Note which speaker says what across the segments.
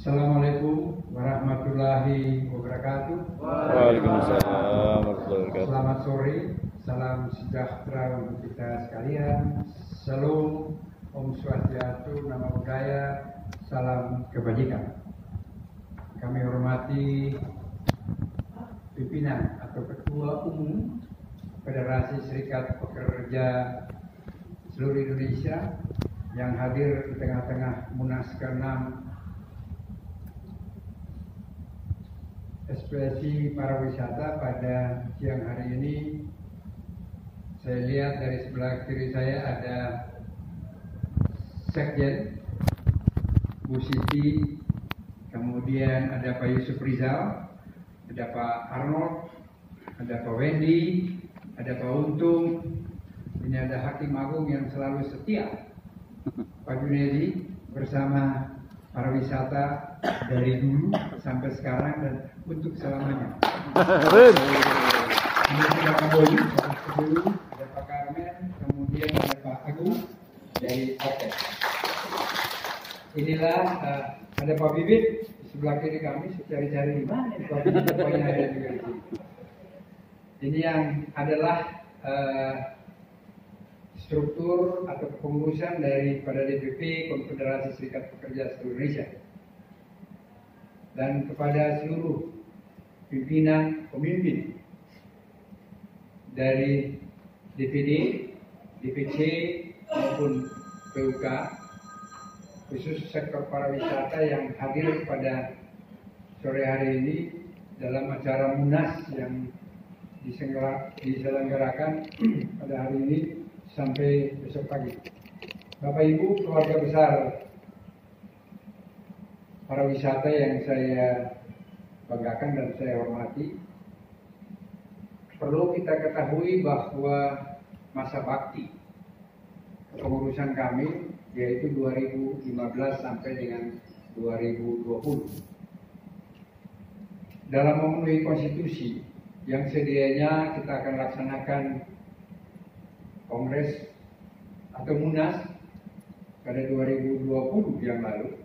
Speaker 1: Assalamualaikum warahmatullahi wabarakatuh.
Speaker 2: Waalaikumsalam warahmatullahi wabarakatuh.
Speaker 1: Selamat sore, salam sejahtera untuk kita sekalian. Salam, Om Swastiastu, Namo Buddhaya, salam kebajikan. Kami hormati pimpinan atau Ketua Umum Federasi Serikat Pekerja seluruh Indonesia yang hadir di tengah-tengah Munas ke-6 ekspresi pariwisata pada siang hari ini. Saya lihat dari sebelah kiri saya ada Sekjen Bu Siti, kemudian ada Pak Yusuf Rizal, ada Pak Arnold, ada Pak Wendy, ada Pak Untung, ini ada Hakim Agung yang selalu setia, Pak Junedi, bersama pariwisata dari dulu sampai sekarang dan untuk selamanya. Ini ada Pak Boyu, ada Pak Karmen, kemudian ada Pak Agung dari Oke. Inilah ada Pak Bibit di sebelah kiri kami, cari-cari di mana Pak Bibit, pokoknya ada juga di sini. Ini yang adalah struktur atau kepengurusan daripada DPP Konfederasi Serikat Pekerja seluruh Indonesia. Dan kepada seluruh pimpinan pemimpin dari DPD, DPC maupun PUK, khusus sektor pariwisata yang hadir pada sore hari ini dalam acara Munas yang diselenggarakan pada hari ini sampai besok pagi. Bapak Ibu, keluarga besar pariwisata yang saya banggakan dan saya hormati, perlu kita ketahui bahwa masa bakti kepengurusan kami yaitu 2015 sampai dengan 2020 dalam memenuhi konstitusi yang sedianya kita akan laksanakan Kongres atau Munas pada 2020 yang lalu.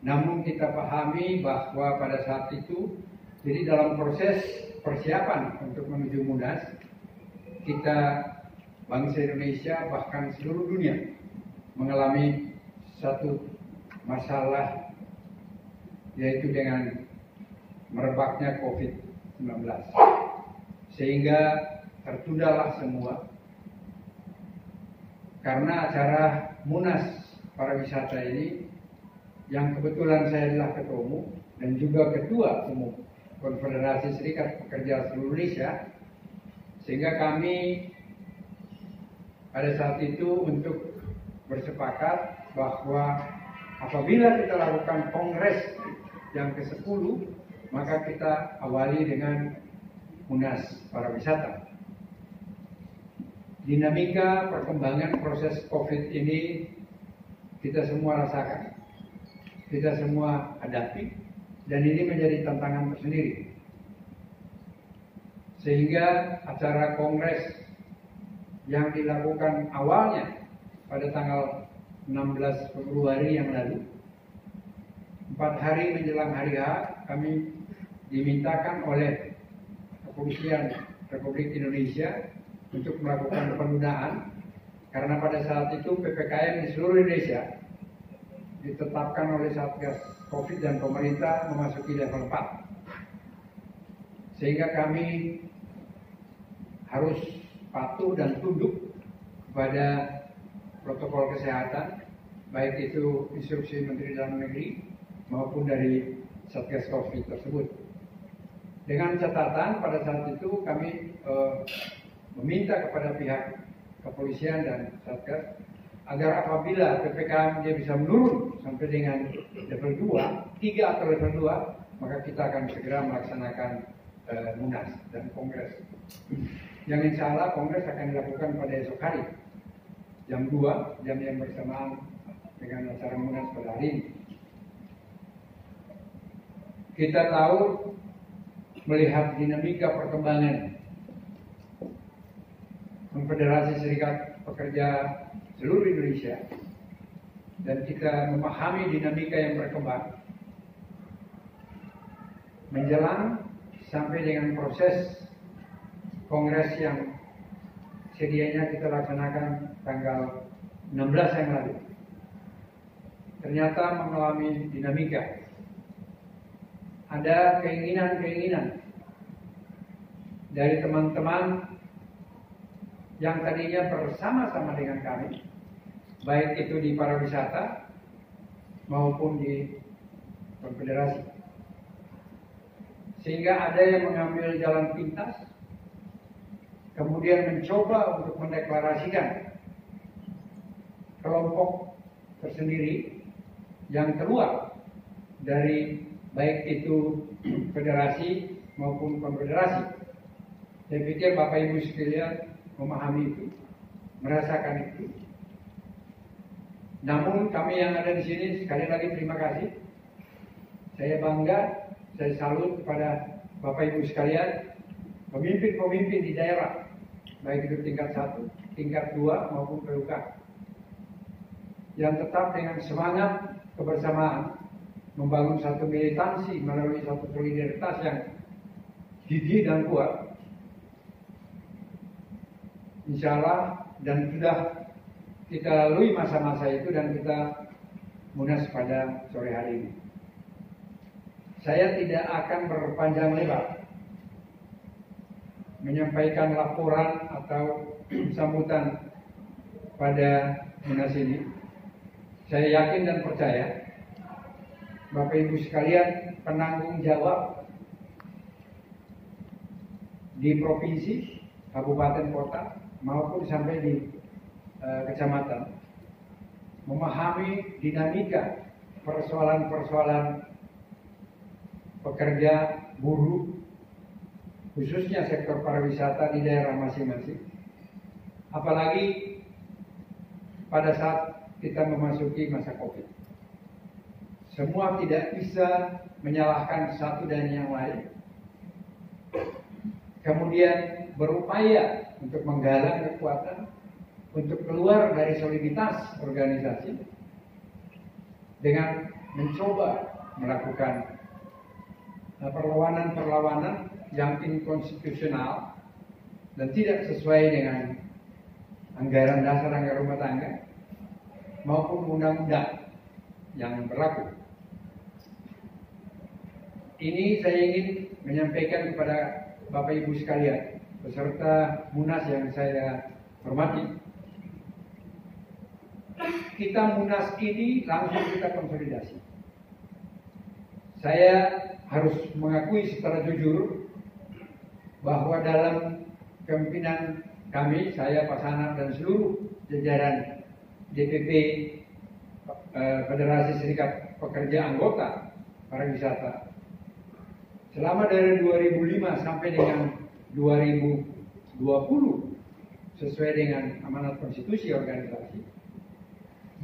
Speaker 1: Namun kita pahami bahwa pada saat itu, jadi dalam proses persiapan untuk menuju Munas, kita bangsa Indonesia bahkan seluruh dunia mengalami satu masalah, yaitu dengan merebaknya COVID-19. Sehingga tertundalah semua. Karena acara Munas Pariwisata ini yang kebetulan saya adalah ketua umum dan juga ketua umum Konfederasi Serikat Pekerja seluruh Indonesia, sehingga kami pada saat itu untuk bersepakat bahwa apabila kita lakukan kongres yang ke-10, maka kita awali dengan Munas Pariwisata. Dinamika perkembangan proses COVID ini kita semua rasakan, kita semua hadapi, dan ini menjadi tantangan tersendiri. Sehingga acara kongres yang dilakukan awalnya pada tanggal 16 Februari yang lalu, 4 hari menjelang hari H, kami dimintakan oleh Kepolisian Republik Indonesia untuk melakukan penundaan, karena pada saat itu PPKM di seluruh Indonesia ditetapkan oleh Satgas COVID dan pemerintah memasuki level 4. Sehingga kami harus patuh dan tunduk kepada protokol kesehatan, baik itu instruksi Menteri Dalam Negeri maupun dari Satgas COVID tersebut. Dengan catatan pada saat itu kami meminta kepada pihak kepolisian dan Satgas agar apabila PPKM dia bisa menurun sampai dengan level 2, 3 atau level 2, maka kita akan segera melaksanakan Munas dan Kongres. Yang insya Allah Kongres akan dilakukan pada esok hari, jam 2, jam yang bersamaan dengan acara Munas pada hari ini. Kita tahu melihat dinamika perkembangan Konfederasi Serikat Pekerja seluruh Indonesia, dan kita memahami dinamika yang berkembang, menjelang sampai dengan proses kongres yang sedianya kita laksanakan tanggal 16 yang lalu, ternyata mengalami dinamika. Ada keinginan-keinginan dari teman-teman yang tadinya bersama-sama dengan kami, baik itu di pariwisata maupun di konfederasi, sehingga ada yang mengambil jalan pintas, kemudian mencoba untuk mendeklarasikan kelompok tersendiri yang keluar dari baik itu federasi maupun konfederasi. Saya pikir Bapak Ibu sekalian memahami itu, merasakan itu. Namun kami yang ada di sini sekali lagi terima kasih. Saya bangga, saya salut kepada Bapak Ibu sekalian, pemimpin-pemimpin di daerah, baik itu tingkat 1, tingkat 2 maupun PUK, yang tetap dengan semangat kebersamaan membangun satu militansi melalui satu solidaritas yang gigih dan kuat. Insya Allah, dan sudah kita lalui masa-masa itu dan kita munas pada sore hari ini. Saya tidak akan berpanjang lebar menyampaikan laporan atau sambutan pada munas ini. Saya yakin dan percaya Bapak Ibu sekalian penanggung jawab di provinsi, kabupaten, kota maupun sampai di kecamatan memahami dinamika persoalan-persoalan pekerja, buruh, khususnya sektor pariwisata di daerah masing-masing. Apalagi pada saat kita memasuki masa Covid. Semua tidak bisa menyalahkan satu dan yang lain. Kemudian berupaya untuk menggalang kekuatan untuk keluar dari soliditas organisasi dengan mencoba melakukan perlawanan-perlawanan yang inkonstitusional dan tidak sesuai dengan anggaran dasar anggaran rumah tangga maupun undang-undang yang berlaku. Ini saya ingin menyampaikan kepada Bapak Ibu sekalian, beserta munas yang saya hormati. Kita munas ini langsung kita konsolidasi. Saya harus mengakui secara jujur bahwa dalam kepemimpinan kami, saya, Pak Sanap dan seluruh jajaran DPP Federasi Serikat Pekerja anggota pariwisata, selama dari 2005 sampai dengan 2020 sesuai dengan amanat konstitusi organisasi,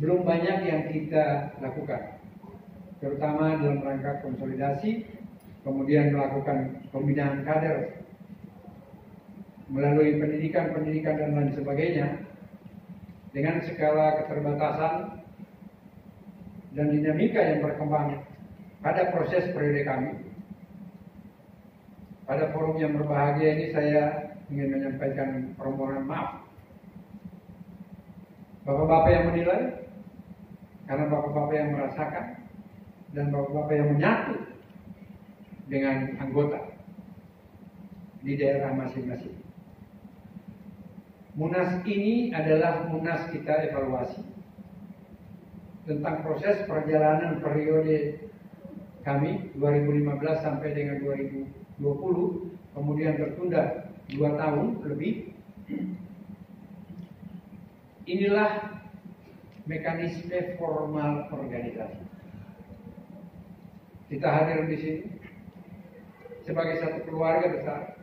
Speaker 1: belum banyak yang kita lakukan, terutama dalam rangka konsolidasi, kemudian melakukan pembinaan kader melalui pendidikan dan lain sebagainya, dengan segala keterbatasan dan dinamika yang berkembang pada proses periode kami. Pada forum yang berbahagia ini saya ingin menyampaikan permohonan maaf. Bapak-bapak yang menilai, karena bapak-bapak yang merasakan dan bapak-bapak yang menyatu dengan anggota di daerah masing-masing. Munas ini adalah munas kita evaluasi tentang proses perjalanan periode kami 2015 sampai dengan 2020, kemudian tertunda 2 tahun lebih. Inilah mekanisme formal organisasi. Kita hadir di sini sebagai satu keluarga besar.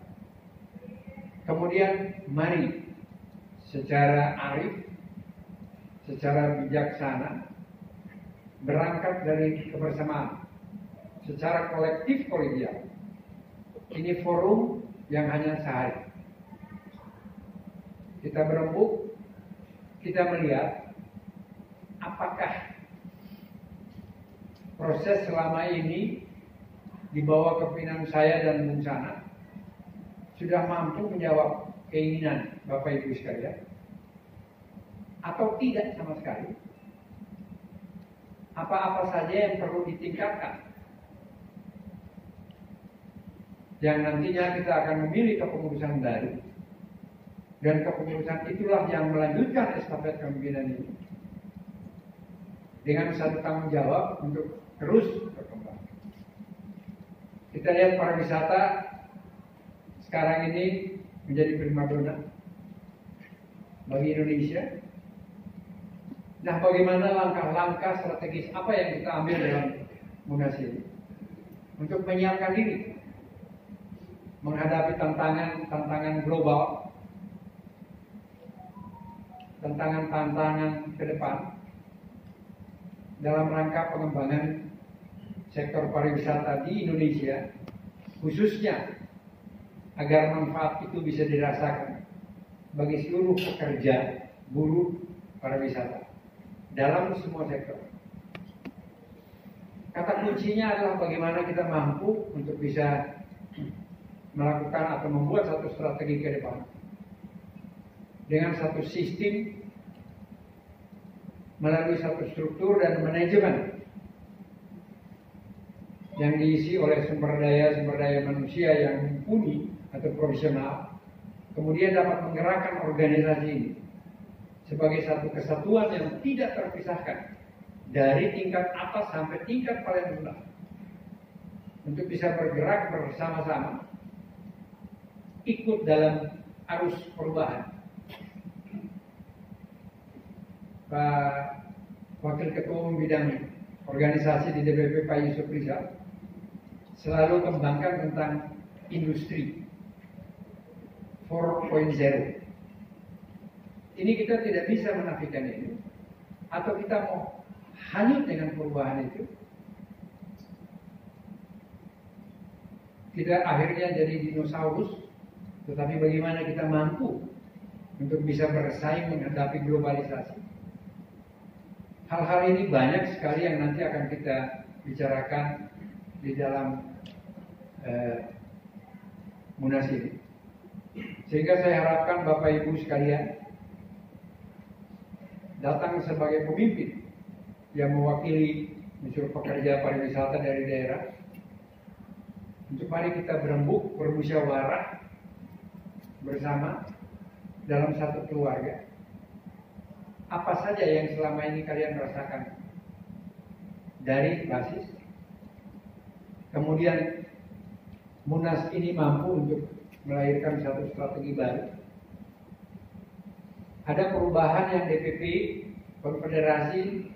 Speaker 1: Kemudian mari secara arif, secara bijaksana, berangkat dari kebersamaan, secara kolektif kolegial. Ini forum yang hanya sehari. Kita berembuk, kita melihat apakah proses selama ini di bawah kepemimpinan saya dan Bung Sana sudah mampu menjawab keinginan Bapak Ibu sekalian atau tidak sama sekali? Apa-apa saja yang perlu ditingkatkan? Yang nantinya kita akan memilih kepengurusan baru, dan kepengurusan itulah yang melanjutkan estafet kepemimpinan ini dengan satu tanggung jawab untuk terus berkembang. Kita lihat pariwisata sekarang ini menjadi primadona bagi Indonesia. Nah, bagaimana langkah-langkah strategis apa yang kita ambil dalam Munas ini untuk menyiapkan diri menghadapi tantangan global, tantangan ke depan dalam rangka pengembangan sektor pariwisata di Indonesia, khususnya agar manfaat itu bisa dirasakan bagi seluruh pekerja, buruh pariwisata dalam semua sektor. Kata kuncinya adalah bagaimana kita mampu untuk bisa melakukan atau membuat satu strategi ke depan dengan satu sistem melalui satu struktur dan manajemen yang diisi oleh sumber daya manusia yang mumpuni atau profesional, kemudian dapat menggerakkan organisasi ini sebagai satu kesatuan yang tidak terpisahkan dari tingkat atas sampai tingkat paling rendah untuk bisa bergerak bersama-sama ikut dalam arus perubahan. Pak Wakil Ketua Umum Bidang Organisasi di DPP Pak Yusuf Rizal selalu kembangkan tentang industri 4.0. Ini kita tidak bisa menafikan ini, atau kita mau hanyut dengan perubahan itu, kita akhirnya jadi dinosaurus. Tetapi bagaimana kita mampu untuk bisa bersaing menghadapi globalisasi? Hal-hal ini banyak sekali yang nanti akan kita bicarakan di dalam Munas ini. Sehingga saya harapkan Bapak Ibu sekalian datang sebagai pemimpin yang mewakili unsur pekerja pariwisata dari daerah, untuk mari kita berembuk, bermusyawarah bersama dalam satu keluarga. Apa saja yang selama ini kalian rasakan dari basis, kemudian Munas ini mampu untuk melahirkan satu strategi baru. Ada perubahan yang DPP Konfederasi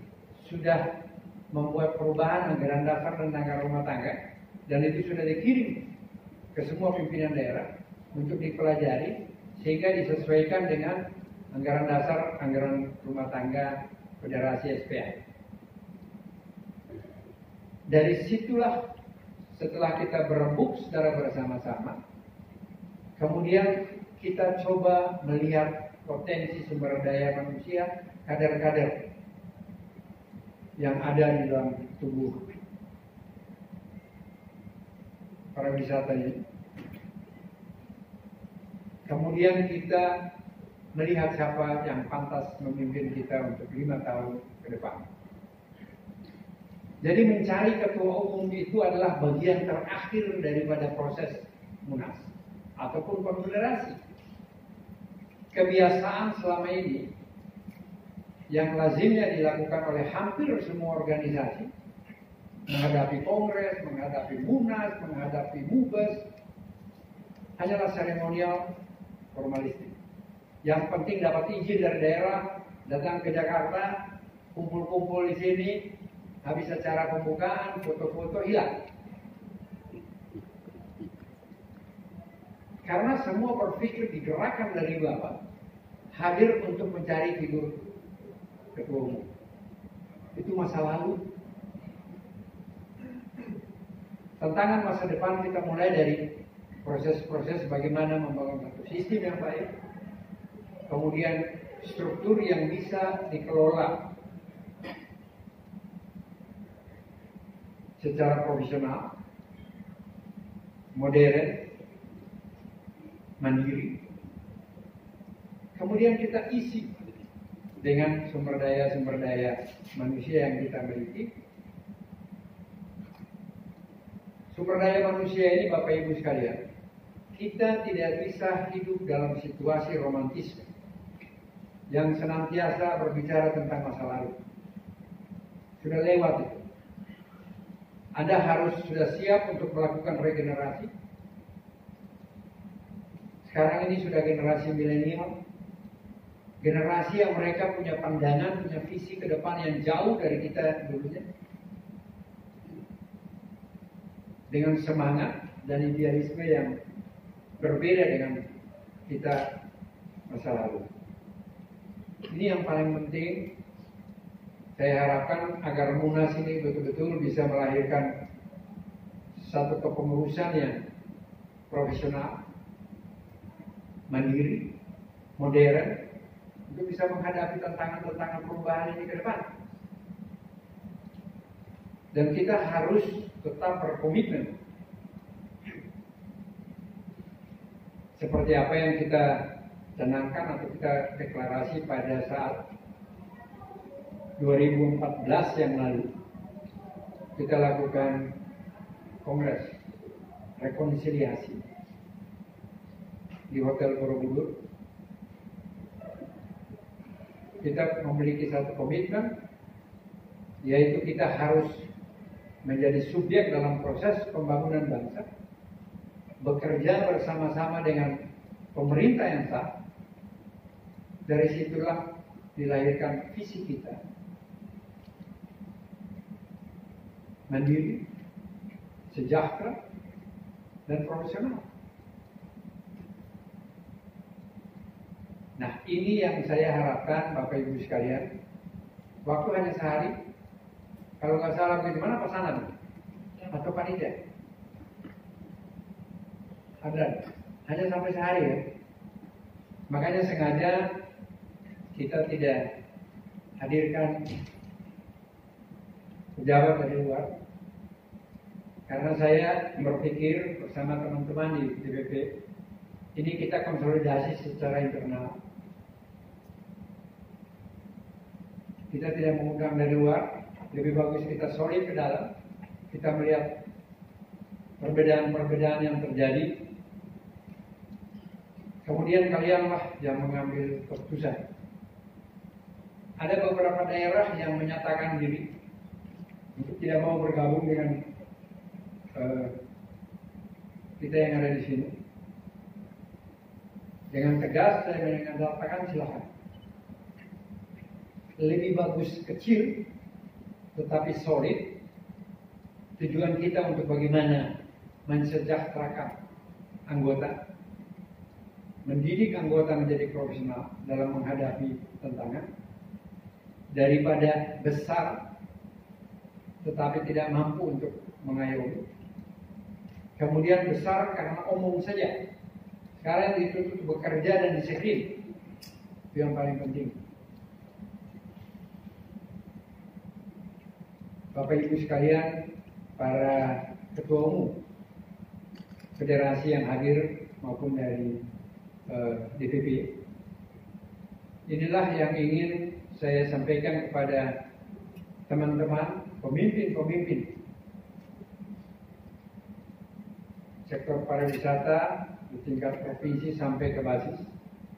Speaker 1: sudah membuat perubahan anggaran dasar dan anggaran rumah tangga, dan itu sudah dikirim ke semua pimpinan daerah untuk dipelajari sehingga disesuaikan dengan anggaran dasar, anggaran rumah tangga Federasi SPA. Dari situlah setelah kita berembuk secara bersama-sama, kemudian kita coba melihat potensi sumber daya manusia, kader-kader yang ada di dalam tubuh pariwisata ini. Kemudian kita melihat siapa yang pantas memimpin kita untuk 5 tahun ke depan. Jadi mencari ketua umum itu adalah bagian terakhir daripada proses Munas ataupun konfederasi. Kebiasaan selama ini yang lazimnya dilakukan oleh hampir semua organisasi menghadapi kongres, menghadapi Munas, menghadapi Mubes hanyalah seremonial formalistik. Yang penting dapat izin dari daerah, datang ke Jakarta, kumpul-kumpul di sini, habis acara pembukaan, foto-foto, hilang. Karena semua berpikir digerakkan dari bawah, hadir untuk mencari figur ketua umum. Itu masa lalu. Tantangan masa depan kita mulai dari proses-proses bagaimana membangun satu sistem yang baik, kemudian struktur yang bisa dikelola secara profesional, modern, mandiri. Kemudian kita isi dengan sumber daya manusia yang kita miliki. Sumber daya manusia ini, Bapak Ibu sekalian, kita tidak bisa hidup dalam situasi romantis yang senantiasa berbicara tentang masa lalu. Sudah lewat itu. Anda harus sudah siap untuk melakukan regenerasi. Sekarang ini sudah generasi milenial, generasi yang mereka punya pandangan, punya visi ke depan yang jauh dari kita dulunya, dengan semangat dan idealisme yang berbeda dengan kita masa lalu. Ini yang paling penting. Saya harapkan agar Munas ini betul-betul bisa melahirkan satu kepengurusan yang profesional, mandiri, modern, untuk bisa menghadapi tantangan-tantangan perubahan ini ke depan. Dan kita harus tetap berkomitmen. Seperti apa yang kita canangkan atau kita deklarasi pada saat 2014 yang lalu. Kita lakukan kongres rekonsiliasi di Hotel Borobudur. Kita memiliki satu komitmen, yaitu kita harus menjadi subjek dalam proses pembangunan bangsa, bekerja bersama-sama dengan pemerintah yang sah. Dari situlah dilahirkan visi kita, mandiri, sejahtera, dan profesional. Nah, ini yang saya harapkan Bapak Ibu sekalian. Waktu hanya sehari. Kalau nggak salah bagaimana pesanan atau panitia? Ada, hanya sampai sehari ya. Makanya sengaja kita tidak hadirkan pejabat dari luar, karena saya berpikir bersama teman-teman di DPP ini kita konsolidasi secara internal. Kita tidak mengundang dari luar. Lebih bagus kita solid ke dalam. Kita melihat perbedaan-perbedaan yang terjadi. Kemudian kalianlah yang mengambil keputusan. Ada beberapa daerah yang menyatakan diri untuk tidak mau bergabung dengan kita yang ada di sini. Dengan tegas saya mengatakan silakan. Lebih bagus kecil tetapi solid. Tujuan kita untuk bagaimana mensejahterakan anggota, mendidik anggota menjadi profesional dalam menghadapi tantangan, daripada besar tetapi tidak mampu untuk mengayomi. Kemudian besar karena omong saja. Sekarang dituntut bekerja dan disiplin. Itu yang paling penting. Bapak Ibu sekalian, para ketua umum federasi yang hadir maupun dari DPP, inilah yang ingin saya sampaikan kepada teman-teman pemimpin-pemimpin sektor pariwisata di tingkat provinsi sampai ke basis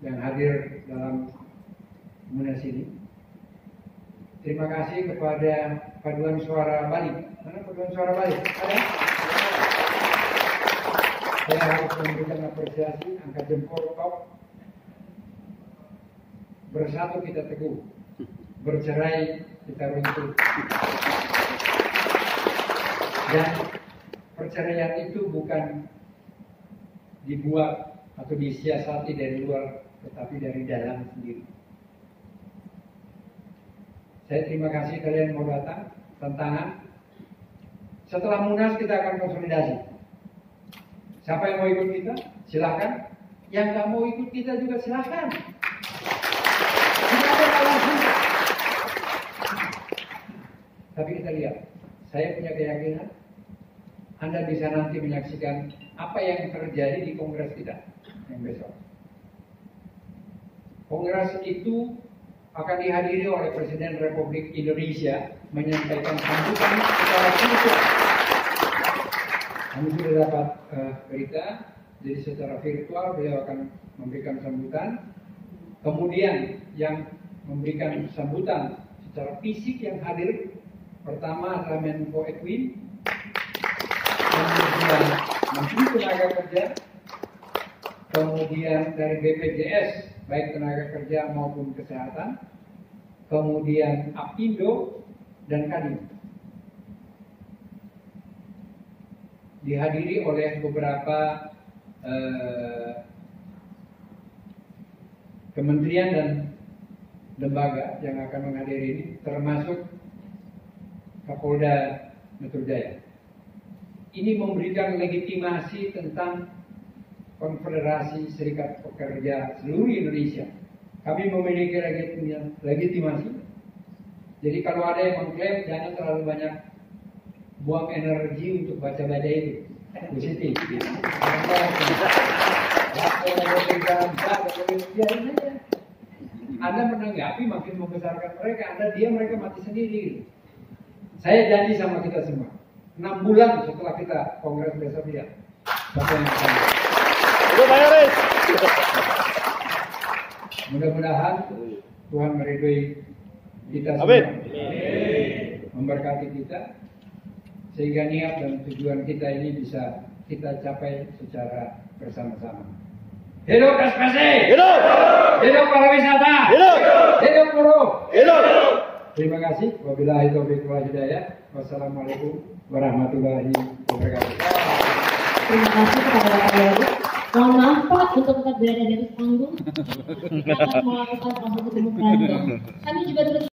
Speaker 1: yang hadir dalam Munas ini. Terima kasih kepada Paduan Suara Bali. Mana Paduan Suara Bali? Ada? Saya harus memberikan apresiasi, angkat jempol top. Bersatu kita teguh, bercerai kita runtuh. Dan perceraian itu bukan dibuat atau disiasati dari luar, tetapi dari dalam sendiri. Saya terima kasih kalian mau datang, tantangan. Setelah Munas kita akan konsolidasi. Siapa yang mau ikut kita? Silahkan. Yang nggak mau ikut kita juga silahkan. Tidak ada alasan. Tapi kita lihat, saya punya keyakinan Anda bisa nanti menyaksikan apa yang terjadi di kongres kita yang besok. Kongres itu akan dihadiri oleh Presiden Republik Indonesia menyampaikan sambutan secara khusus. Kami sudah dapat berita, jadi secara virtual beliau akan memberikan sambutan. Kemudian yang memberikan sambutan secara fisik yang hadir pertama adalah Menko Equin, kemudian Menteri Tenaga Kerja, kemudian dari BPJS baik tenaga kerja maupun kesehatan, kemudian Apindo dan Kadin. Dihadiri oleh beberapa kementerian dan lembaga yang akan menghadiri ini, termasuk Kapolda Metro Jaya. Ini memberikan legitimasi tentang Konfederasi Serikat Pekerja seluruh Indonesia. Kami memiliki legitimasi. Jadi kalau ada yang mengklaim, jangan terlalu banyak buang energi untuk baca-baca itu. Positif. Anda menanggapi makin membesarkan mereka, Anda diam mereka mati sendiri. Saya janji sama kita semua, 6 bulan setelah kita kongres besok dia. Mudah-mudahan Tuhan meridhoi kita semua, memberkati kita, sehingga niat dan tujuan kita ini bisa kita capai secara bersama-sama. Hidup SPC! Hidup! Hidup pariwisata! Hidup! Hidup buruh! Hidup! Terima kasih. Wabillahi taufiq wal hidayah. Wassalamualaikum warahmatullahi wabarakatuh.
Speaker 3: Terima kasih kepada Bapak Wali. Mohon maaf Pak untuk tetap berada di atas panggung. Akan melakukan proses pembukaan. Kami juga